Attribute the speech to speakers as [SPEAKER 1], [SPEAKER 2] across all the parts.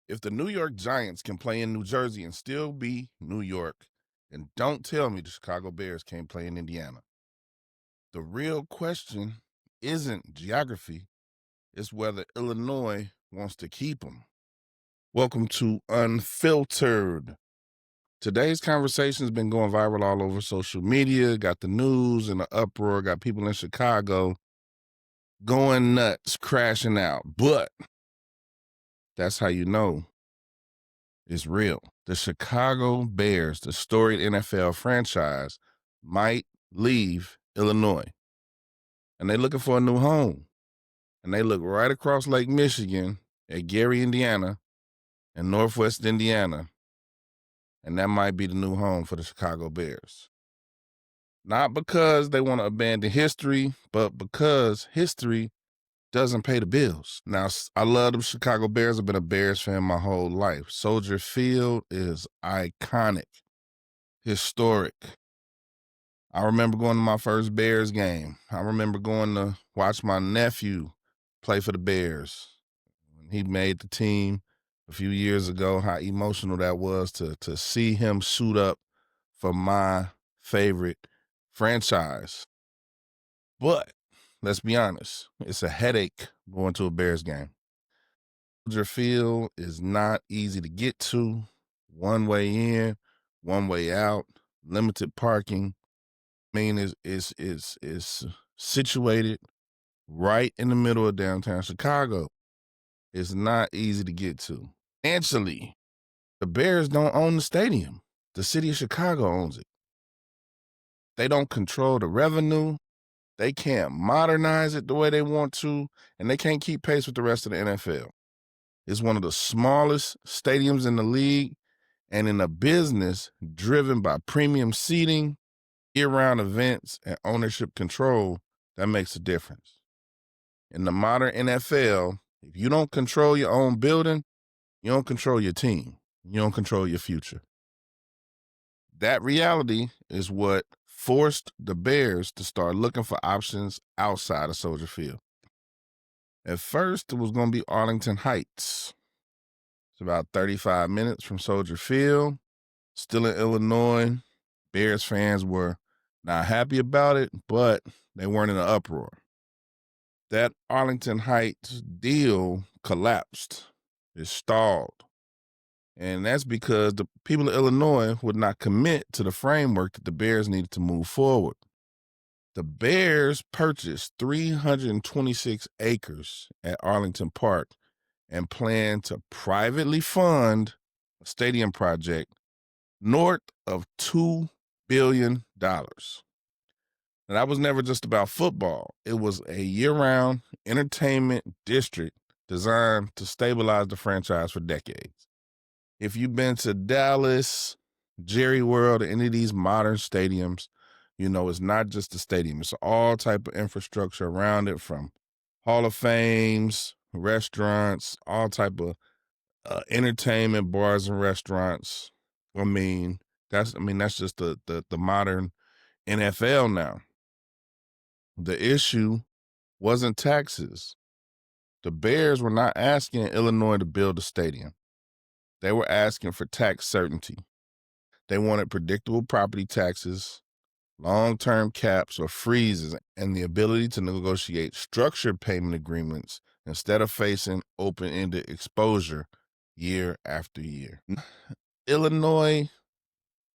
[SPEAKER 1] If the New York Giants can play in New Jersey and still be New York, and don't tell me the Chicago Bears can't play in Indiana. The real question isn't geography, it's whether Illinois wants to keep them. Welcome to Unfiltered. Today's conversation has been going viral all over social media, got the news and the uproar, got people in Chicago going nuts, crashing out. But that's how you know it's real. The Chicago Bears, the storied NFL franchise, might leave Illinois. And they're looking for a new home. And they look right across Lake Michigan at Gary, Indiana, and Northwest Indiana. And that might be the new home for the Chicago Bears. Not because they want to abandon history, but because history doesn't pay the bills. Now, I love the Chicago Bears. I've been a Bears fan my whole life. Soldier Field is iconic, historic. I remember going to my first Bears game. I remember going to watch my nephew play for the Bears. When he made the team a few years ago, how emotional that was to see him suit up for my favorite franchise. But let's be honest, it's a headache going to a Bears game. Soldier Field is not easy to get to. One way in, one way out, limited parking. Is situated right in the middle of downtown Chicago. It's not easy to get to. Financially, the Bears don't own the stadium. The city of Chicago owns it. They don't control the revenue. They can't modernize it the way they want to, and they can't keep pace with the rest of the NFL. It's one of the smallest stadiums in the league, and in a business driven by premium seating, year-round events, and ownership control, that makes a difference. In the modern NFL, if you don't control your own building, you don't control your team. You don't control your future. That reality is what forced the Bears to start looking for options outside of Soldier Field. At first, it was going to be Arlington Heights. It's about 35 minutes from Soldier Field, still in Illinois. Bears fans were not happy about it, but they weren't in an uproar. That Arlington Heights deal collapsed. It stalled. And that's because the people of Illinois would not commit to the framework that the Bears needed to move forward. The Bears purchased 326 acres at Arlington Park and plan to privately fund a stadium project north of $2 billion. And that was never just about football. It was a year-round entertainment district designed to stabilize the franchise for decades. If you've been to Dallas, Jerry World, or any of these modern stadiums, you know it's not just the stadium. It's all type of infrastructure around it, from Hall of Fames, restaurants, all type of entertainment, bars and restaurants. That's just the modern NFL now. The issue wasn't taxes. The Bears were not asking Illinois to build a stadium. They were asking for tax certainty. They wanted predictable property taxes, long-term caps or freezes, and the ability to negotiate structured payment agreements instead of facing open-ended exposure year after year. Illinois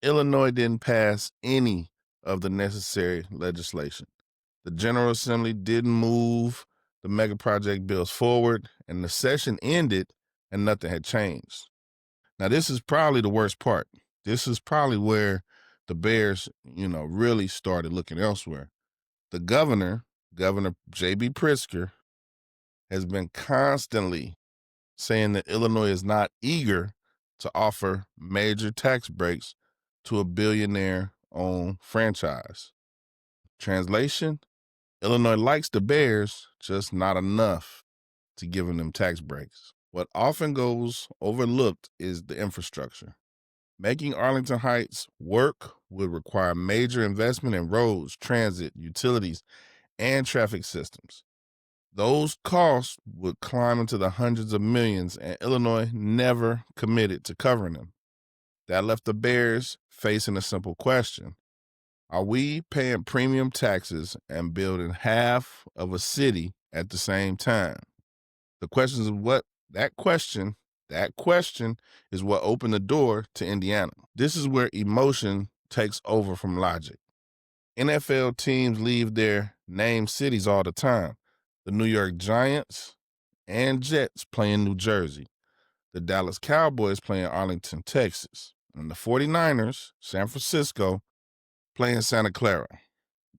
[SPEAKER 1] didn't pass any of the necessary legislation. The General Assembly didn't move the mega project bills forward, and the session ended and nothing had changed. Now, this is probably the worst part. This is probably where the Bears, really started looking elsewhere. The Governor J.B. Pritzker, has been constantly saying that Illinois is not eager to offer major tax breaks to a billionaire-owned franchise. Translation: Illinois likes the Bears, just not enough to give them tax breaks. What often goes overlooked is the infrastructure. Making Arlington Heights work would require major investment in roads, transit, utilities, and traffic systems. Those costs would climb into the hundreds of millions, and Illinois never committed to covering them. That left the Bears facing a simple question. Are we paying premium taxes and building half of a city at the same time? The question is what that question is what opened the door to Indiana. This is where emotion takes over from logic. NFL teams leave their named cities all the time. The New York Giants and Jets play in New Jersey. The Dallas Cowboys play in Arlington, Texas. And the 49ers, San Francisco, play in Santa Clara.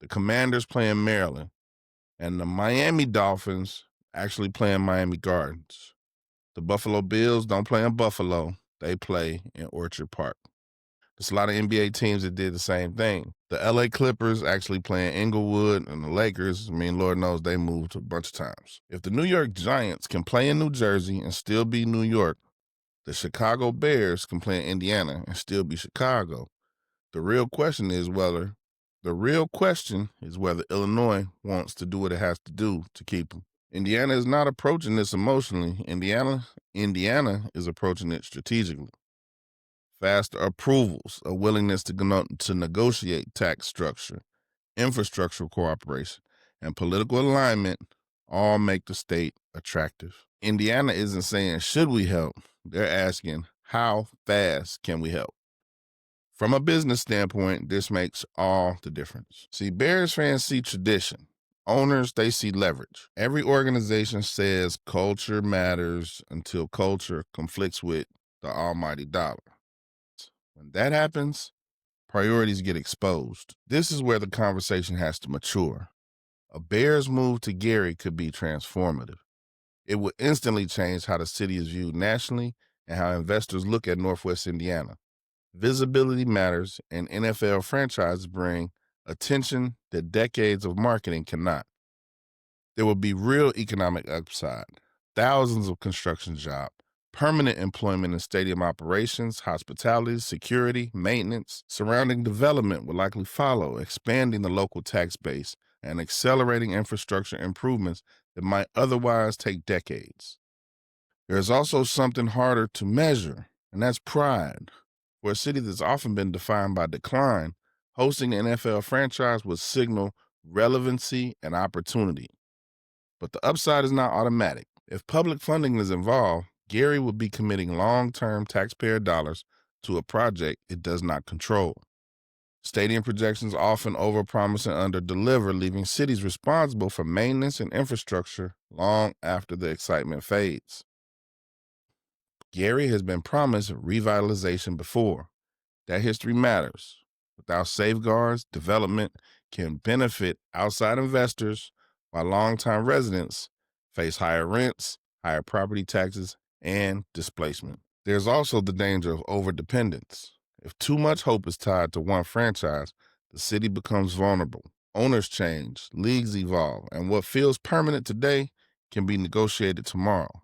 [SPEAKER 1] The Commanders play in Maryland. And the Miami Dolphins actually play in Miami Gardens. The Buffalo Bills don't play in Buffalo. They play in Orchard Park. There's a lot of NBA teams that did the same thing. The LA Clippers actually play in Inglewood, and the Lakers, Lord knows they moved a bunch of times. If the New York Giants can play in New Jersey and still be New York, the Chicago Bears can play in Indiana and still be Chicago. The real question is whether Illinois wants to do what it has to do to keep them. Indiana is not approaching this emotionally. Indiana is approaching it strategically. Faster approvals, a willingness to negotiate tax structure, infrastructural cooperation, and political alignment all make the state attractive. Indiana isn't saying, should we help? They're asking, how fast can we help? From a business standpoint, this makes all the difference. See, Bears fans see tradition. Owners, they see leverage. Every organization says culture matters until culture conflicts with the almighty dollar. When that happens, priorities get exposed. This is where the conversation has to mature. A Bears move to Gary could be transformative. It would instantly change how the city is viewed nationally and how investors look at Northwest Indiana. Visibility matters, and NFL franchises bring attention that decades of marketing cannot. There will be real economic upside, thousands of construction jobs, permanent employment in stadium operations, hospitality, security, maintenance. Surrounding development will likely follow, expanding the local tax base and accelerating infrastructure improvements that might otherwise take decades. There's also something harder to measure, and that's pride. For a city that's often been defined by decline, hosting an NFL franchise would signal relevancy and opportunity. But the upside is not automatic. If public funding is involved, Gary will be committing long-term taxpayer dollars to a project it does not control. Stadium projections often overpromise and underdeliver, leaving cities responsible for maintenance and infrastructure long after the excitement fades. Gary has been promised revitalization before. That history matters. Without safeguards, development can benefit outside investors while longtime residents face higher rents, higher property taxes, and displacement. There's also the danger of overdependence. If too much hope is tied to one franchise, the city becomes vulnerable. Owners change, leagues evolve, and what feels permanent today can be negotiated tomorrow.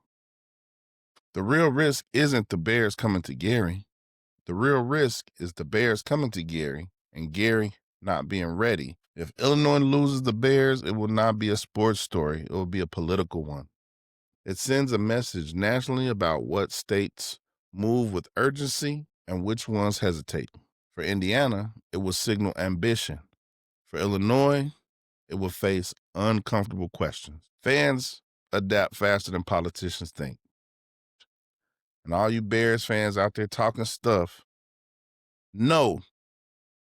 [SPEAKER 1] The real risk isn't the Bears coming to Gary. The real risk is the Bears coming to Gary and Gary not being ready. If Illinois loses the Bears, it will not be a sports story. It will be a political one. It sends a message nationally about what states move with urgency and which ones hesitate. For Indiana, it will signal ambition. For Illinois, it will face uncomfortable questions. Fans adapt faster than politicians think. And all you Bears fans out there talking stuff, no,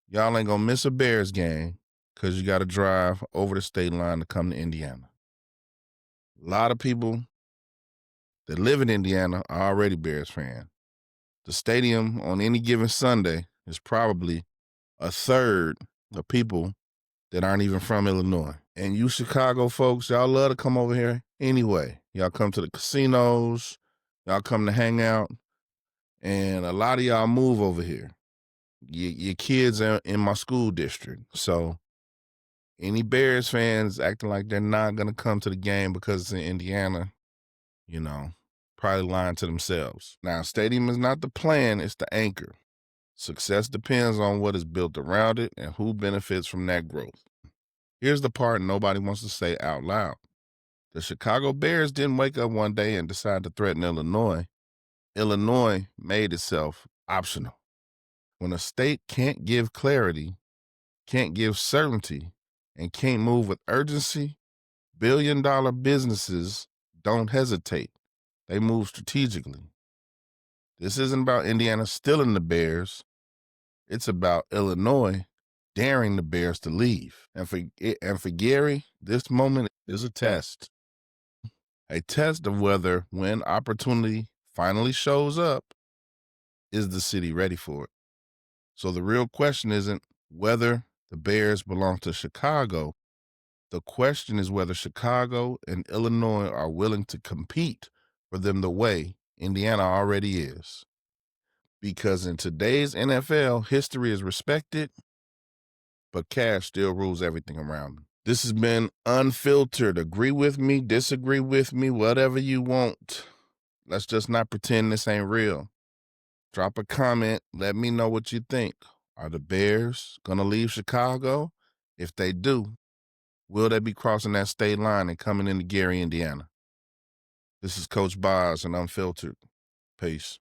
[SPEAKER 1] y'all ain't gonna miss a Bears game because you got to drive over the state line to come to Indiana. A lot of people that live in Indiana are already Bears fans. The stadium on any given Sunday is probably a third of people that aren't even from Illinois. And you Chicago folks, y'all love to come over here anyway. Y'all come to the casinos, y'all come to hang out, and a lot of y'all move over here. Your kids are in my school district. So any Bears fans acting like they're not going to come to the game because it's in Indiana, probably lying to themselves. Now, stadium is not the plan, it's the anchor. Success depends on what is built around it and who benefits from that growth. Here's the part nobody wants to say out loud. The Chicago Bears didn't wake up one day and decide to threaten Illinois. Illinois made itself optional. When a state can't give clarity, can't give certainty, and can't move with urgency, billion-dollar businesses don't hesitate. They move strategically. This isn't about Indiana stealing the Bears. It's about Illinois daring the Bears to leave. And for Gary, this moment is a test of whether, when opportunity finally shows up, is the city ready for it? So the real question isn't whether the Bears belong to Chicago. The question is whether Chicago and Illinois are willing to compete for them the way Indiana already is. Because in today's NFL, history is respected, but cash still rules everything around them. This has been Unfiltered. Agree with me, disagree with me, whatever you want. Let's just not pretend this ain't real. Drop a comment. Let me know what you think. Are the Bears going to leave Chicago? If they do, will they be crossing that state line and coming into Gary, Indiana? This is Coach Boz and Unfiltered. Peace.